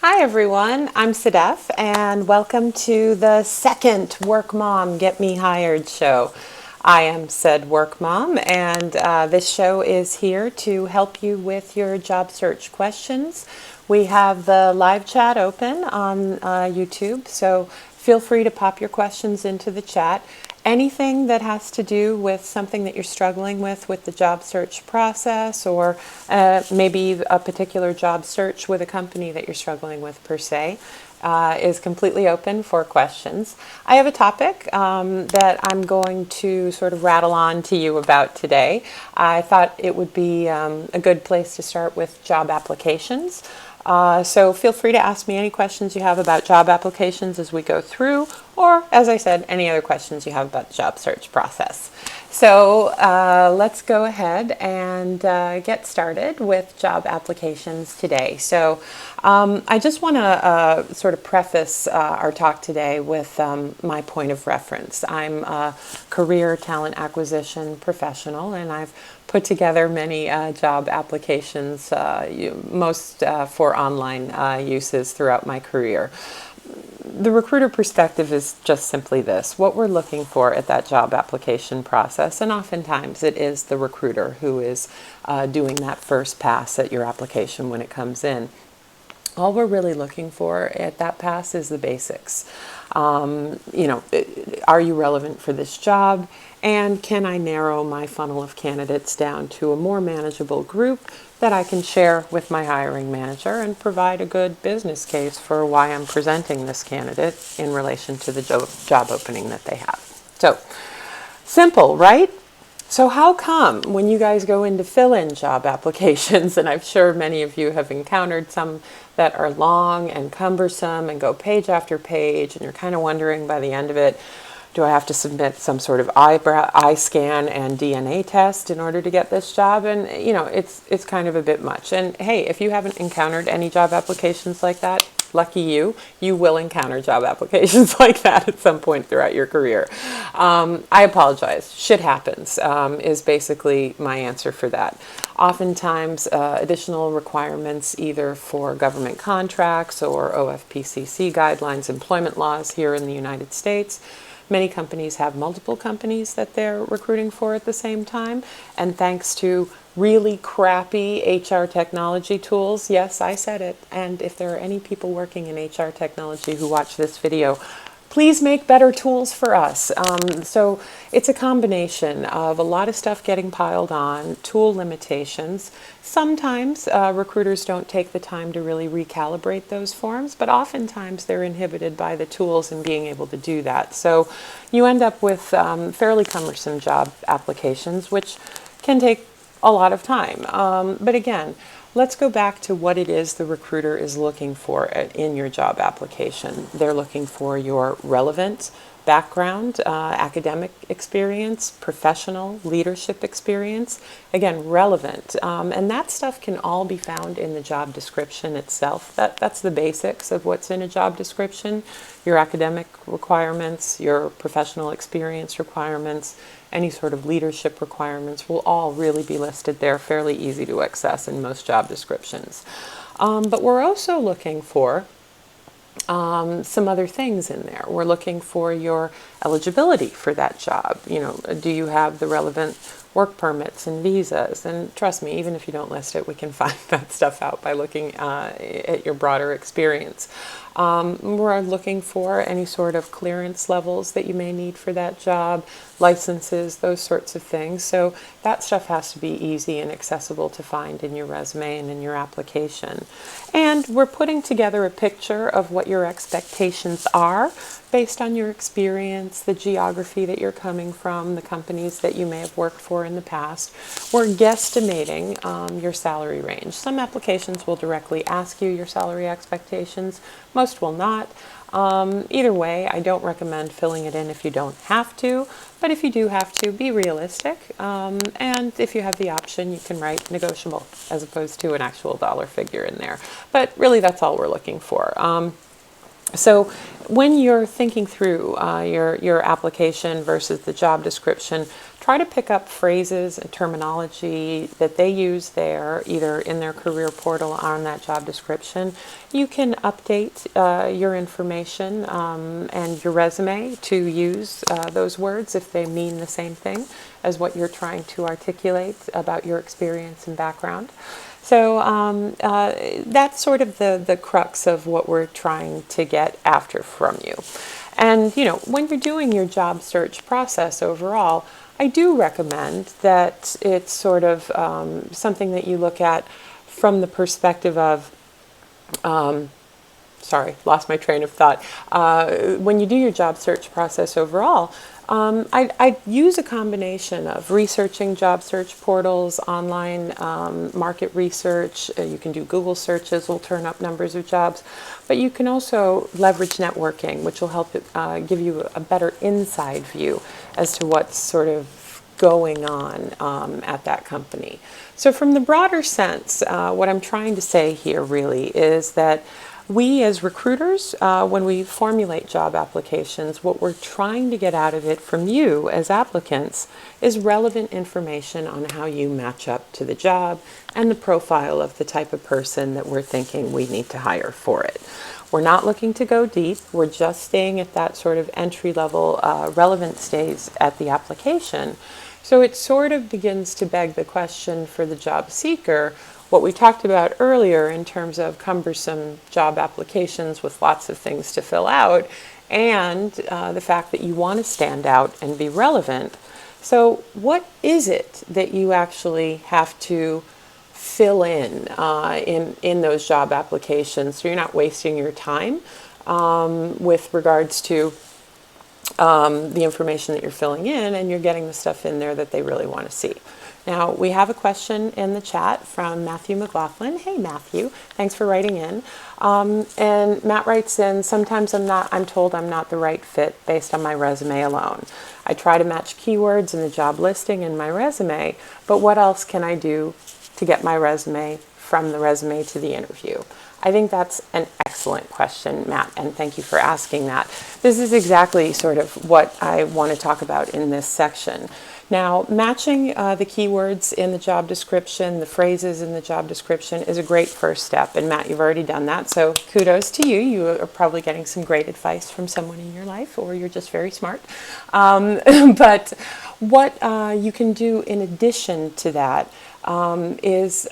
Hi everyone, I'm Sedef and welcome to the second Work Mom Get Me Hired show. I am said Work Mom and this show is here to help you with your job search questions. We have the live chat open on YouTube, so feel free to pop your questions into the chat. Anything that has to do with something that you're struggling with the job search process, or maybe a particular job search with a company that you're struggling with per se, is completely open for questions. I have a topic that I'm going to sort of rattle on to you about today. I thought it would be a good place to start with job applications. So feel free to ask me any questions you have about job applications as we go through, or as I said, any other questions you have about the job search process. So let's go ahead and get started with job applications today. So I just want to sort of preface our talk today with my point of reference. I'm a career talent acquisition professional, and I've put together many job applications, most for online uses throughout my career. The recruiter perspective is just simply this: what we're looking for at that job application process, and oftentimes it is the recruiter who is doing that first pass at your application when it comes in. All we're really looking for at that pass is the basics. Are you relevant for this job? And can I narrow my funnel of candidates down to a more manageable group that I can share with my hiring manager and provide a good business case for why I'm presenting this candidate in relation to the job opening that they have. So, simple, right? So how come when you guys go in to fill in job applications, and I'm sure many of you have encountered some that are long and cumbersome and go page after page, and you're kind of wondering by the end of it, do I have to submit some sort of eye scan and DNA test in order to get this job? And it's kind of a bit much. And hey, if you haven't encountered any job applications like that, lucky you, you will encounter job applications like that at some point throughout your career. I apologize. Shit happens is basically my answer for that. Oftentimes, additional requirements either for government contracts or OFPCC guidelines, employment laws here in the United States. Many companies have multiple companies that they're recruiting for at the same time, and thanks to really crappy HR technology tools, yes, I said it, and if there are any people working in HR technology who watch this video, please make better tools for us. So it's a combination of a lot of stuff getting piled on, tool limitations. Sometimes recruiters don't take the time to really recalibrate those forms, but oftentimes they're inhibited by the tools and being able to do that. So you end up with fairly cumbersome job applications, which can take a lot of time. But again, let's go back to what it is the recruiter is looking for in your job application. They're looking for your relevant background, academic experience, professional leadership experience. Again, relevant. And that stuff can all be found in the job description itself. That's the basics of what's in a job description. Your academic requirements, your professional experience requirements, any sort of leadership requirements will all really be listed there, fairly easy to access in most job descriptions. But we're also looking for some other things in there. We're looking for your eligibility for that job. Do you have the relevant work permits and visas? And trust me, even if you don't list it, we can find that stuff out by looking at your broader experience. We're looking for any sort of clearance levels that you may need for that job, licenses, those sorts of things. So that stuff has to be easy and accessible to find in your resume and in your application. And we're putting together a picture of what your expectations are based on your experience, the geography that you're coming from, the companies that you may have worked for in the past. We're guesstimating your salary range. Some applications will directly ask you your salary expectations. Most will not. Either way, I don't recommend filling it in if you don't have to, but if you do have to, be realistic. And if you have the option, you can write negotiable as opposed to an actual dollar figure in there. But really, that's all we're looking for. So when you're thinking through your application versus the job description, try to pick up phrases and terminology that they use there, either in their career portal or on that job description. You can update your information and your resume to use those words if they mean the same thing as what you're trying to articulate about your experience and background. So that's sort of the crux of what we're trying to get after from you. And, you know, when you're doing your job search process overall, I do recommend that it's sort of something that you look at from the perspective of, sorry, lost my train of thought. When you do your job search process overall, I use a combination of researching job search portals, online market research. You can do Google searches, will turn up numbers of jobs, but you can also leverage networking, which will help give you a better inside view as to what's sort of going on at that company. So from the broader sense, what I'm trying to say here really is that we as recruiters, when we formulate job applications, what we're trying to get out of it from you as applicants is relevant information on how you match up to the job and the profile of the type of person that we're thinking we need to hire for it. We're not looking to go deep. We're just staying at that sort of entry-level relevant stage at the application. So it sort of begins to beg the question for the job seeker, what we talked about earlier in terms of cumbersome job applications with lots of things to fill out, and the fact that you want to stand out and be relevant. So what is it that you actually have to fill in those job applications so you're not wasting your time with regards to the information that you're filling in, and you're getting the stuff in there that they really want to see. Now, we have a question in the chat from Matthew McLaughlin. Hey, Matthew, thanks for writing in. And Matt writes in, sometimes I'm told I'm not the right fit based on my resume alone. I try to match keywords in the job listing in my resume, but what else can I do to get my resume from the resume to the interview? I think that's an excellent question, Matt, and thank you for asking that. This is exactly sort of what I want to talk about in this section. Now, matching the keywords in the job description, the phrases in the job description is a great first step. And Matt, you've already done that, so kudos to you. You are probably getting some great advice from someone in your life, or you're just very smart. But what you can do in addition to that is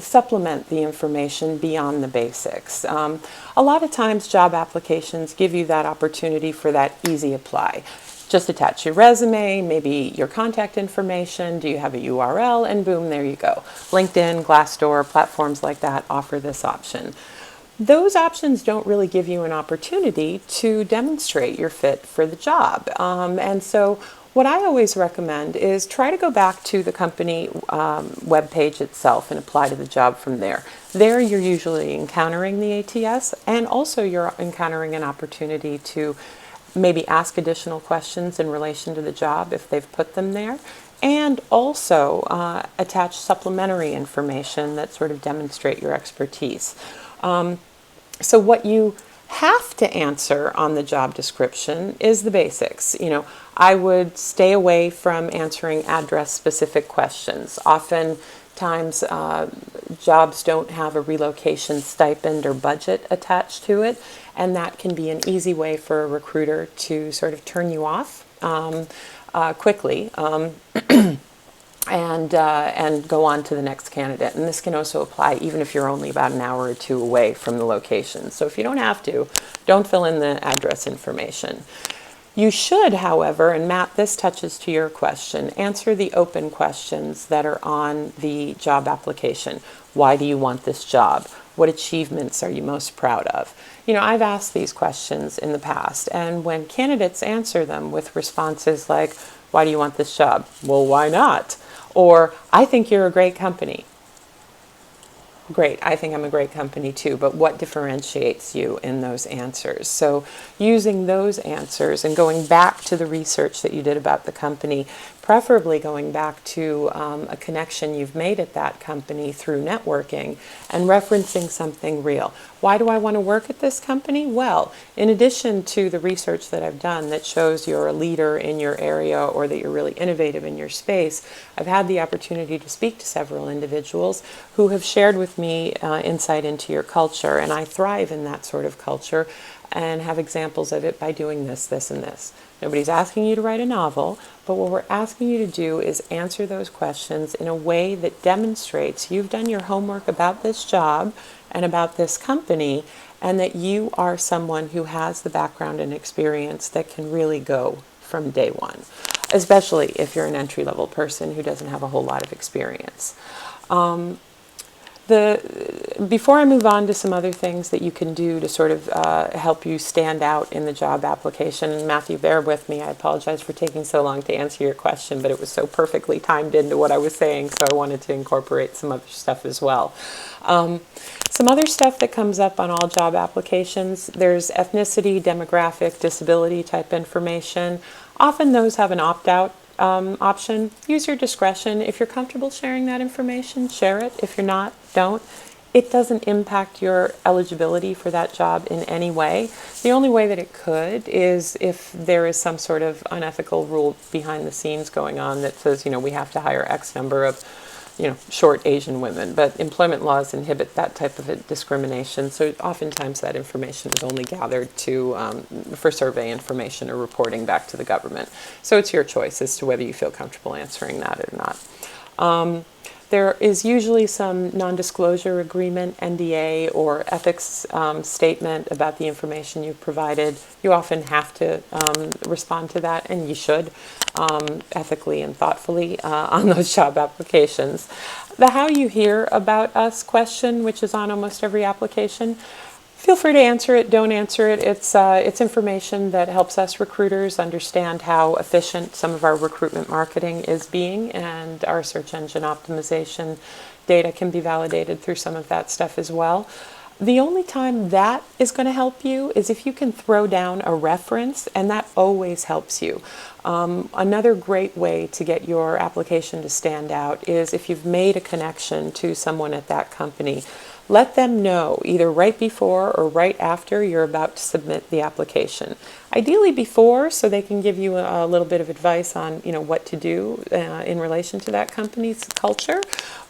supplement the information beyond the basics. A lot of times job applications give you that opportunity for that easy apply. Just attach your resume, maybe your contact information, do you have a URL, and boom, there you go. LinkedIn, Glassdoor, platforms like that offer this option. Those options don't really give you an opportunity to demonstrate your fit for the job. And so what I always recommend is try to go back to the company webpage itself and apply to the job from there. There you're usually encountering the ATS, and also you're encountering an opportunity to maybe ask additional questions in relation to the job if they've put them there, and also attach supplementary information that sort of demonstrate your expertise. So what you have to answer on the job description is the basics. You know, I would stay away from answering address-specific questions. Oftentimes, jobs don't have a relocation stipend or budget attached to it, and that can be an easy way for a recruiter to sort of turn you off quickly and go on to the next candidate. And this can also apply even if you're only about an hour or two away from the location. So if you don't have to, don't fill in the address information. You should, however, and Matt, this touches to your question, answer the open questions that are on the job application. Why do you want this job? What achievements are you most proud of? You know, I've asked these questions in the past, and when candidates answer them with responses like, why do you want this job? Well, why not? Or, I think you're a great company. Great, I think I'm a great company too, but what differentiates you in those answers? So using those answers and going back to the research that you did about the company preferably going back to a connection you've made at that company through networking and referencing something real. Why do I want to work at this company? Well, in addition to the research that I've done that shows you're a leader in your area or that you're really innovative in your space, I've had the opportunity to speak to several individuals who have shared with me insight into your culture, and I thrive in that sort of culture and have examples of it by doing this, this, and this. Nobody's asking you to write a novel, but what we're asking you to do is answer those questions in a way that demonstrates you've done your homework about this job and about this company, and that you are someone who has the background and experience that can really go from day one, especially if you're an entry-level person who doesn't have a whole lot of experience. Before I move on to some other things that you can do to sort of help you stand out in the job application, and Matthew, bear with me, I apologize for taking so long to answer your question, but it was so perfectly timed into what I was saying, so I wanted to incorporate some other stuff as well. Some other stuff that comes up on all job applications, there's ethnicity, demographic, disability type information. Often those have an opt-out option. Use your discretion. If you're comfortable sharing that information, share it. If you're not, don't. It doesn't impact your eligibility for that job in any way. The only way that it could is if there is some sort of unethical rule behind the scenes going on that says, we have to hire X number of short Asian women, but employment laws inhibit that type of a discrimination. So oftentimes that information is only gathered for survey information or reporting back to the government. So it's your choice as to whether you feel comfortable answering that or not. There is usually some non-disclosure agreement, NDA, or ethics statement about the information you've provided. You often have to respond to that, and you should, ethically and thoughtfully on those job applications. The how you hear about us question, which is on almost every application, feel free to answer it, don't answer it. It's information that helps us recruiters understand how efficient some of our recruitment marketing is being, and our search engine optimization data can be validated through some of that stuff as well. The only time that is going to help you is if you can throw down a reference, and that always helps you. Another great way to get your application to stand out is if you've made a connection to someone at that company. Let them know either right before or right after you're about to submit the application. Ideally before, so they can give you a little bit of advice on what to do in relation to that company's culture.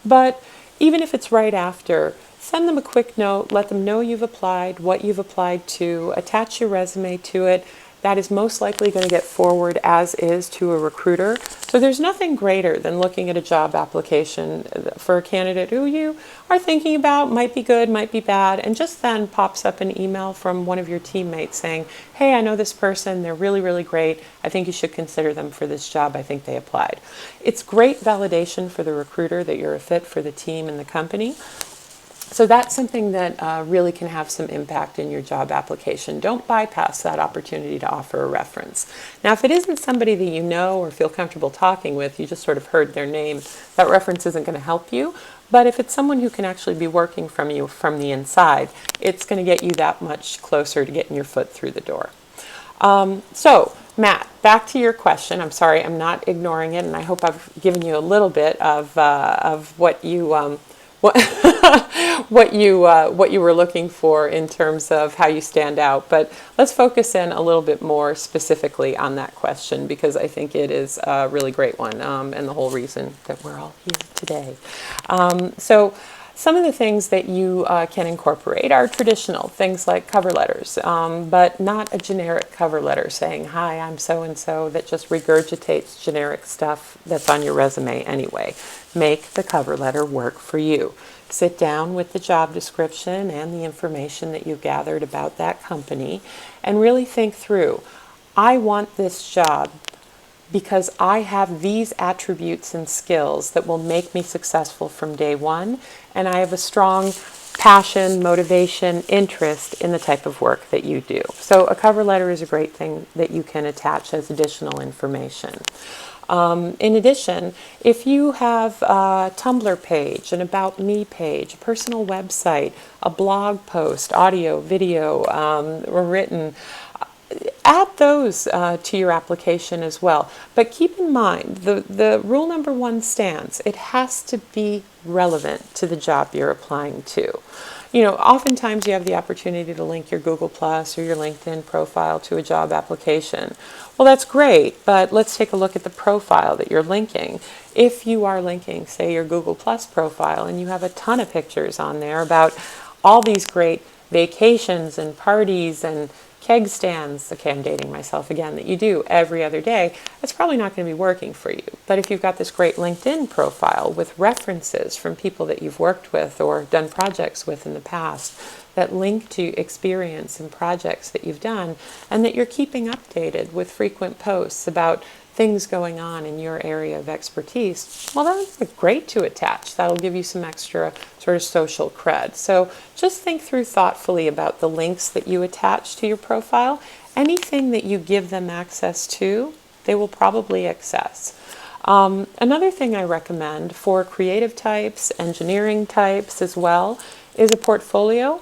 But even if it's right after, send them a quick note, let them know you've applied, what you've applied to, attach your resume to it. That is most likely going to get forward as is to a recruiter. So there's nothing greater than looking at a job application for a candidate who you are thinking about, might be good, might be bad, and just then pops up an email from one of your teammates saying, hey, I know this person, they're really, really great. I think you should consider them for this job. I think they applied. It's great validation for the recruiter that you're a fit for the team and the company. So that's something that really can have some impact in your job application. Don't bypass that opportunity to offer a reference. Now, if it isn't somebody that you know or feel comfortable talking with, you just sort of heard their name, that reference isn't going to help you. But if it's someone who can actually be working from you from the inside, it's going to get you that much closer to getting your foot through the door. So, Matt, back to your question. I'm sorry, I'm not ignoring it, and I hope I've given you a little bit of what you what you were looking for in terms of how you stand out. But let's focus in a little bit more specifically on that question, because I think it is a really great one, and the whole reason that we're all here today. So some of the things that you can incorporate are traditional things like cover letters, but not a generic cover letter saying, hi, I'm so-and-so, that just regurgitates generic stuff that's on your resume anyway. Make the cover letter work for you. Sit down with the job description and the information that you've gathered about that company and really think through, I want this job because I have these attributes and skills that will make me successful from day one, and I have a strong passion, motivation, interest in the type of work that you do. So a cover letter is a great thing that you can attach as additional information. In addition, if you have a Tumblr page, an About Me page, a personal website, a blog post, audio, video, or written, add those to your application as well. But keep in mind, the rule number one stands. It has to be relevant to the job you're applying to. Oftentimes you have the opportunity to link your Google Plus or your LinkedIn profile to a job application. Well, that's great, but let's take a look at the profile that you're linking. If you are linking, say, your Google Plus profile and you have a ton of pictures on there about all these great vacations and parties and keg stands, okay, I'm dating myself again, that you do every other day, that's probably not going to be working for you. But if you've got this great LinkedIn profile with references from people that you've worked with or done projects with in the past that link to experience and projects that you've done, and that you're keeping updated with frequent posts about things going on in your area of expertise, well, that's great to attach. That'll give you some extra sort of social cred. So just think through thoughtfully about the links that you attach to your profile. Anything that you give them access to, they will probably access. Another thing I recommend for creative types, engineering types as well, is a portfolio.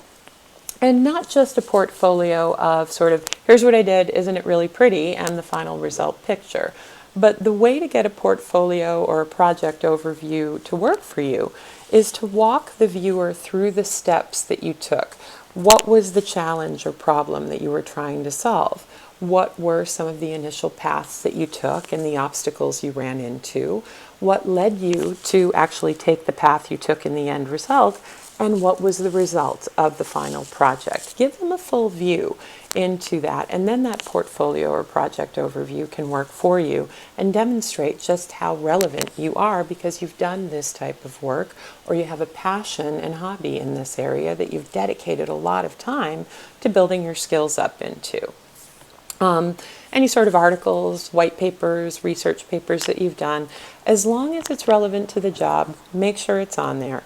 And not just a portfolio of sort of, here's what I did, isn't it really pretty, and the final result picture. But the way to get a portfolio or a project overview to work for you is to walk the viewer through the steps that you took. What was the challenge or problem that you were trying to solve? What were some of the initial paths that you took and the obstacles you ran into? What led you to actually take the path you took in the end result? And what was the result of the final project? Give them a full view into that, and then that portfolio or project overview can work for you and demonstrate just how relevant you are because you've done this type of work, or you have a passion and hobby in this area that you've dedicated a lot of time to building your skills up into. Any sort of articles, white papers, research papers that you've done, as long as it's relevant to the job, make sure it's on there.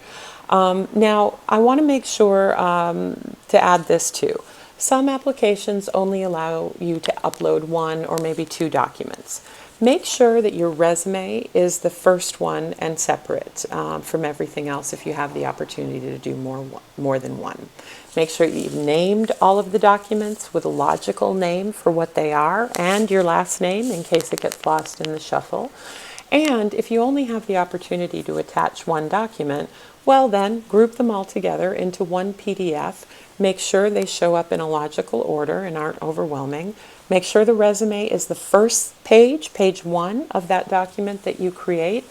Now, I want to make sure to add this too. Some applications only allow you to upload one or maybe two documents. Make sure that your resume is the first one and separate from everything else if you have the opportunity to do more than one. Make sure that you've named all of the documents with a logical name for what they are and your last name in case it gets lost in the shuffle. And if you only have the opportunity to attach one document, well then, group them all together into one PDF. Make sure they show up in a logical order and aren't overwhelming. Make sure the resume is the first page, page one of that document that you create.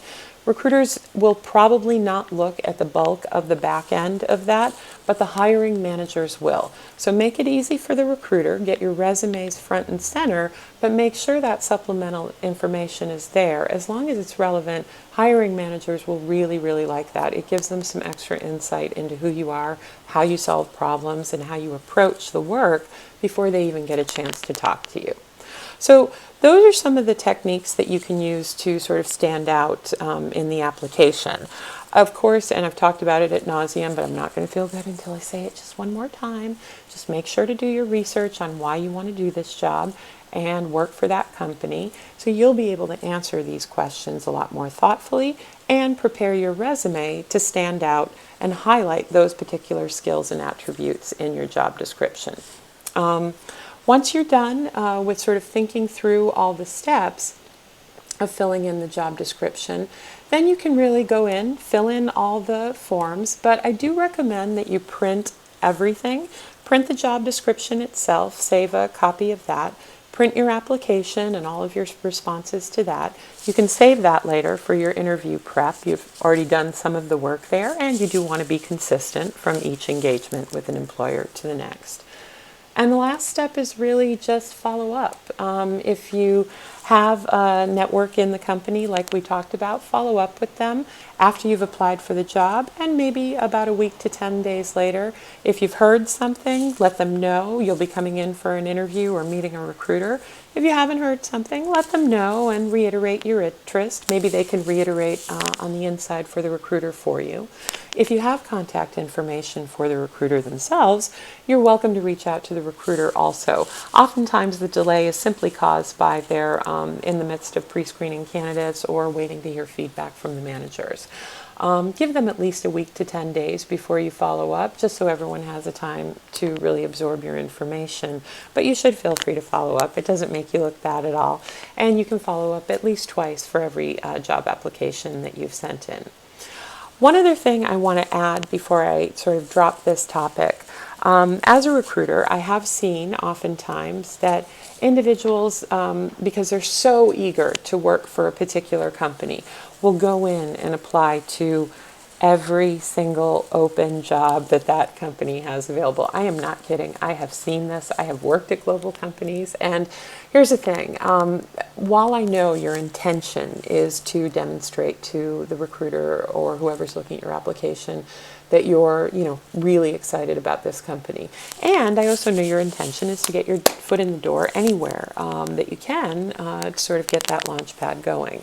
Recruiters will probably not look at the bulk of the back end of that, but the hiring managers will. So make it easy for the recruiter, get your resumes front and center, but make sure that supplemental information is there. As long as it's relevant, hiring managers will really, really like that. It gives them some extra insight into who you are, how you solve problems, and how you approach the work before they even get a chance to talk to you. So those are some of the techniques that you can use to sort of stand out in the application. Of course, and I've talked about it ad nauseum, but I'm not going to feel good until I say it just one more time. Just make sure to do your research on why you want to do this job and work for that company, so you'll be able to answer these questions a lot more thoughtfully and prepare your resume to stand out and highlight those particular skills and attributes in your job description. Once you're done with sort of thinking through all the steps of filling in the job description, then you can really go in, fill in all the forms, but I do recommend that you print everything. Print the job description itself, save a copy of that, print your application and all of your responses to that. You can save that later for your interview prep. You've already done some of the work there, and you do want to be consistent from each engagement with an employer to the next. And the last step is really just follow up. If you have a network in the company like we talked about, follow up with them after you've applied for the job, and maybe about a week to 10 days later. If you've heard something, let them know you'll be coming in for an interview or meeting a recruiter. If you haven't heard something, let them know and reiterate your interest. Maybe they can reiterate on the inside for the recruiter for you. If you have contact information for the recruiter themselves, you're welcome to reach out to the recruiter also. Oftentimes the delay is simply caused by they're in the midst of pre-screening candidates or waiting to hear feedback from the managers. Give them at least a week to 10 days before you follow up, just so everyone has a time to really absorb your information. But you should feel free to follow up. It doesn't make you look bad at all. And you can follow up at least twice for every job application that you've sent in. One other thing I want to add before I sort of drop this topic. As a recruiter, I have seen oftentimes that individuals, because they're so eager to work for a particular company, will go in and apply to every single open job that that company has available. I am not kidding. I have seen this. I have worked at global companies. And here's the thing. While I know your intention is to demonstrate to the recruiter or whoever's looking at your application that you're, really excited about this company. And I also know your intention is to get your foot in the door anywhere that you can to sort of get that launch pad going.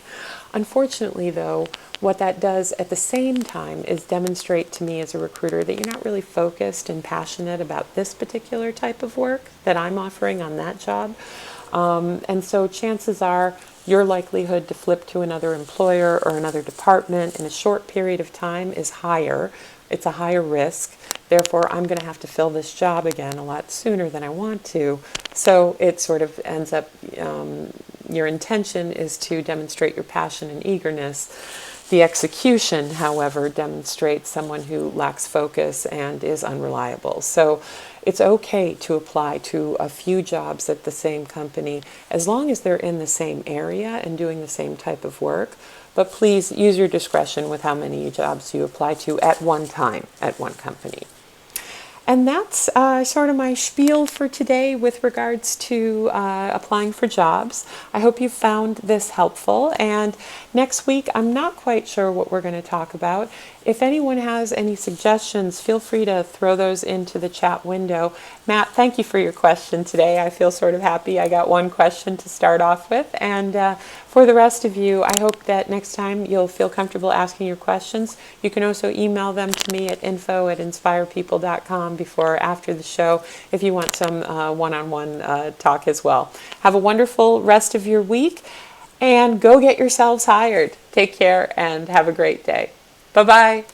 Unfortunately, though, what that does at the same time is demonstrate to me as a recruiter that you're not really focused and passionate about this particular type of work that I'm offering on that job. And so chances are your likelihood to flip to another employer or another department in a short period of time is higher. It's a higher risk. Therefore, I'm going to have to fill this job again a lot sooner than I want to. So it sort of ends up, your intention is to demonstrate your passion and eagerness. The execution, however, demonstrates someone who lacks focus and is unreliable. So it's okay to apply to a few jobs at the same company as long as they're in the same area and doing the same type of work. But please use your discretion with how many jobs you apply to at one time at one company. And that's sort of my spiel for today with regards to applying for jobs. I hope you found this helpful. And next week, I'm not quite sure what we're going to talk about. If anyone has any suggestions, feel free to throw those into the chat window. Matt, thank you for your question today. I feel sort of happy I got one question to start off with. And for the rest of you, I hope that next time you'll feel comfortable asking your questions. You can also email them to me at info@inspirepeople.com before or after the show if you want some one-on-one talk as well. Have a wonderful rest of your week and go get yourselves hired. Take care and have a great day. Bye-bye.